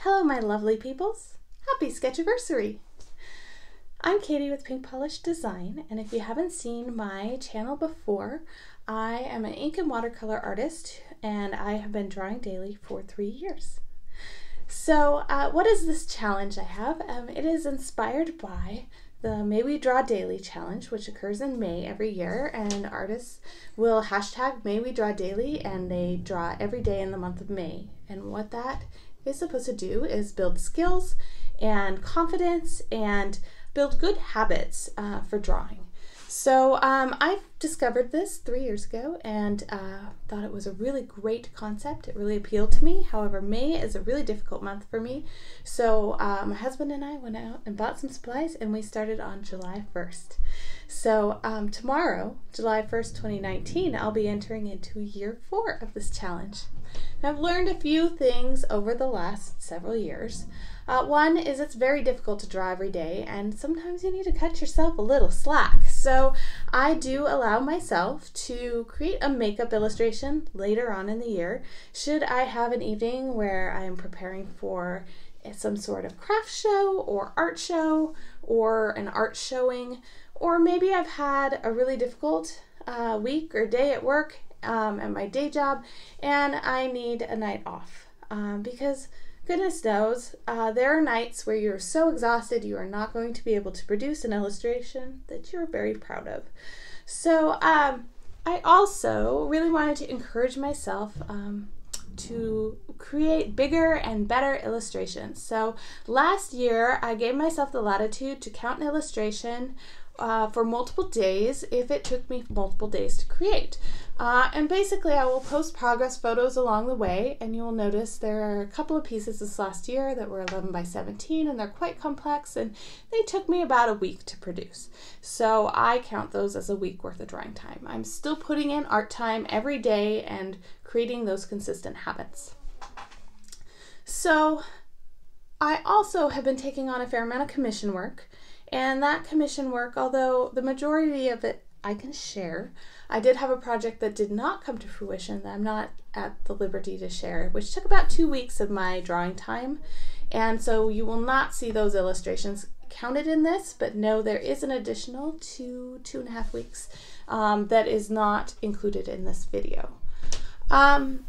Hello, my lovely peoples. Happy Sketchiversary! I'm Katie with Pink Polish Design, and if you haven't seen my channel before, I am an ink and watercolor artist, and I have been drawing daily for 3 years. So what is this challenge I have? It is inspired by the May We Draw Daily challenge, which occurs in May every year, and artists will hashtag May We Draw Daily, and they draw every day in the month of May. And what that is supposed to do is build skills and confidence and build good habits for drawing. So I discovered this 3 years ago and thought it was a really great concept. It really appealed to me. However, May is a really difficult month for me. So my husband and I went out and bought some supplies, and we started on July 1st. So tomorrow, July 1st, 2019, I'll be entering into year 4 of this challenge. Now, I've learned a few things over the last several years. One is it's very difficult to draw every day, and sometimes you need to cut yourself a little slack. So I do allow myself to create a makeup illustration later on in the year, should I have an evening where I'm preparing for some sort of craft show or art show or an art showing, or maybe I've had a really difficult week or day at work at my day job, and I need a night off because goodness knows, there are nights where you're so exhausted you are not going to be able to produce an illustration that you're very proud of. So I also really wanted to encourage myself to create bigger and better illustrations. So last year I gave myself the latitude to count an illustration for multiple days if it took me multiple days to create. And basically I will post progress photos along the way, and you'll notice there are a couple of pieces this last year that were 11 by 17, and they're quite complex, and they took me about a week to produce. So I count those as a week worth of drawing time. I'm still putting in art time every day and creating those consistent habits. So I also have been taking on a fair amount of commission work, and that commission work, although the majority of it I can share, I did have a project that did not come to fruition that I'm not at the liberty to share, which took about 2 weeks of my drawing time. And so you will not see those illustrations counted in this, but no, there is an additional 2.5 weeks that is not included in this video. How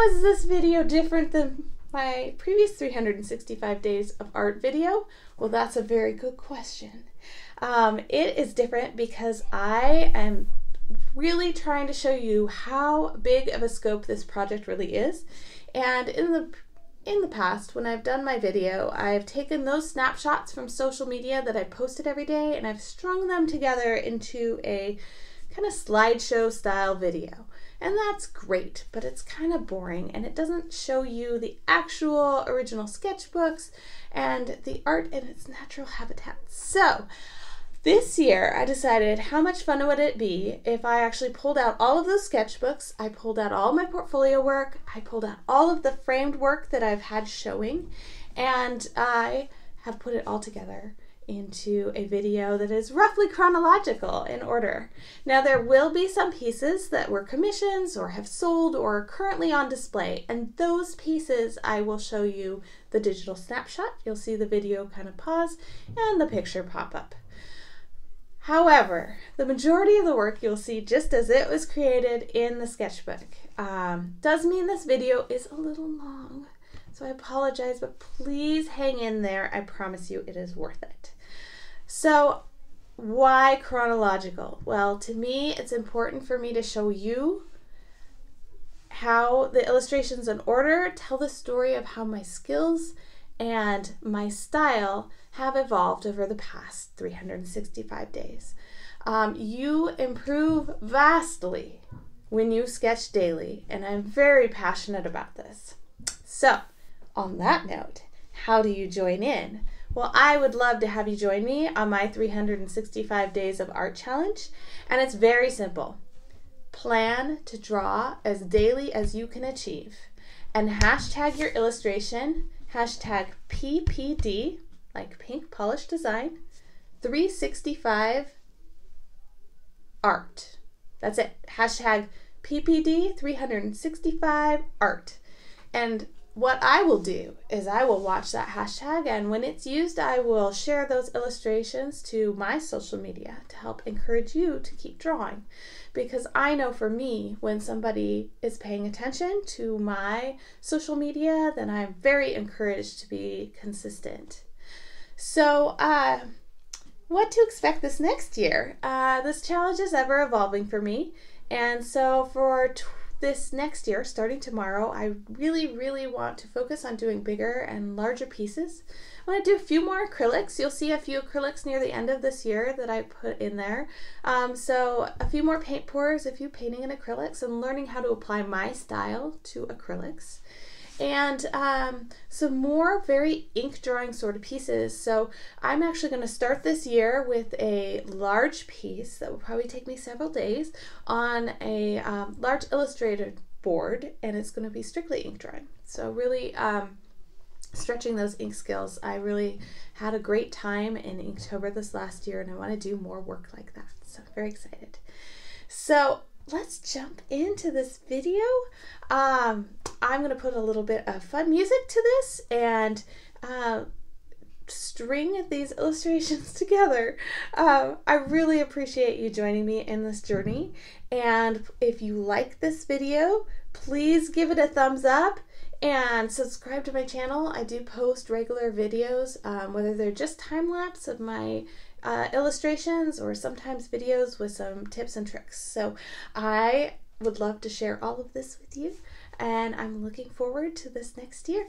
is this video different than my previous 365 days of art video? Well, that's a very good question. It is different because I am really trying to show you how big of a scope this project really is. And in the past, when I've done my video, I've taken those snapshots from social media that I posted every day, and I've strung them together into a kind of slideshow style video. And that's great, but it's kind of boring, and it doesn't show you the actual original sketchbooks and the art in its natural habitat. So this year I decided how much fun would it be if I actually pulled out all of those sketchbooks, I pulled out all my portfolio work, I pulled out all of the framed work that I've had showing, and I have put it all together into a video that is roughly chronological in order. Now, there will be some pieces that were commissions or have sold or are currently on display, and those pieces I will show you the digital snapshot. You'll see the video kind of pause and the picture pop up. However, the majority of the work you'll see just as it was created in the sketchbook. Does mean this video is a little long, so I apologize, but please hang in there. I promise you it is worth it. So why chronological? Well, to me, it's important for me to show you how the illustrations in order tell the story of how my skills and my style have evolved over the past 365 days. You improve vastly when you sketch daily, and I'm very passionate about this. So, on that note, how do you join in? Well, I would love to have you join me on my 365 Days of Art Challenge, and it's very simple. Plan to draw as daily as you can achieve, and hashtag your illustration, hashtag PPD, like Pink Polish Design, 365 Art. That's it. Hashtag PPD 365 Art. And what I will do is I will watch that hashtag, and when it's used, I will share those illustrations to my social media to help encourage you to keep drawing. Because I know for me, when somebody is paying attention to my social media, then I'm very encouraged to be consistent. So, what to expect this next year? This challenge is ever evolving for me, and so for this next year, starting tomorrow, I really want to focus on doing bigger and larger pieces. I want to do a few more acrylics. You'll see a few acrylics near the end of this year that I put in there. So a few more paint pours, a few painting in acrylics, and learning how to apply my style to acrylics. And some more very ink drawing sort of pieces. So I'm actually going to start this year with a large piece that will probably take me several days on a large illustrated board, and it's going to be strictly ink drawing. So really stretching those ink skills. I really had a great time in Inktober this last year, and I want to do more work like that. So I'm very excited. So let's jump into this video. I'm going to put a little bit of fun music to this and string these illustrations together. I really appreciate you joining me in this journey, and if you like this video, please give it a thumbs up and subscribe to my channel. I do post regular videos, whether they're just time-lapse of my illustrations or sometimes videos with some tips and tricks. So I would love to share all of this with you, and I'm looking forward to this next year.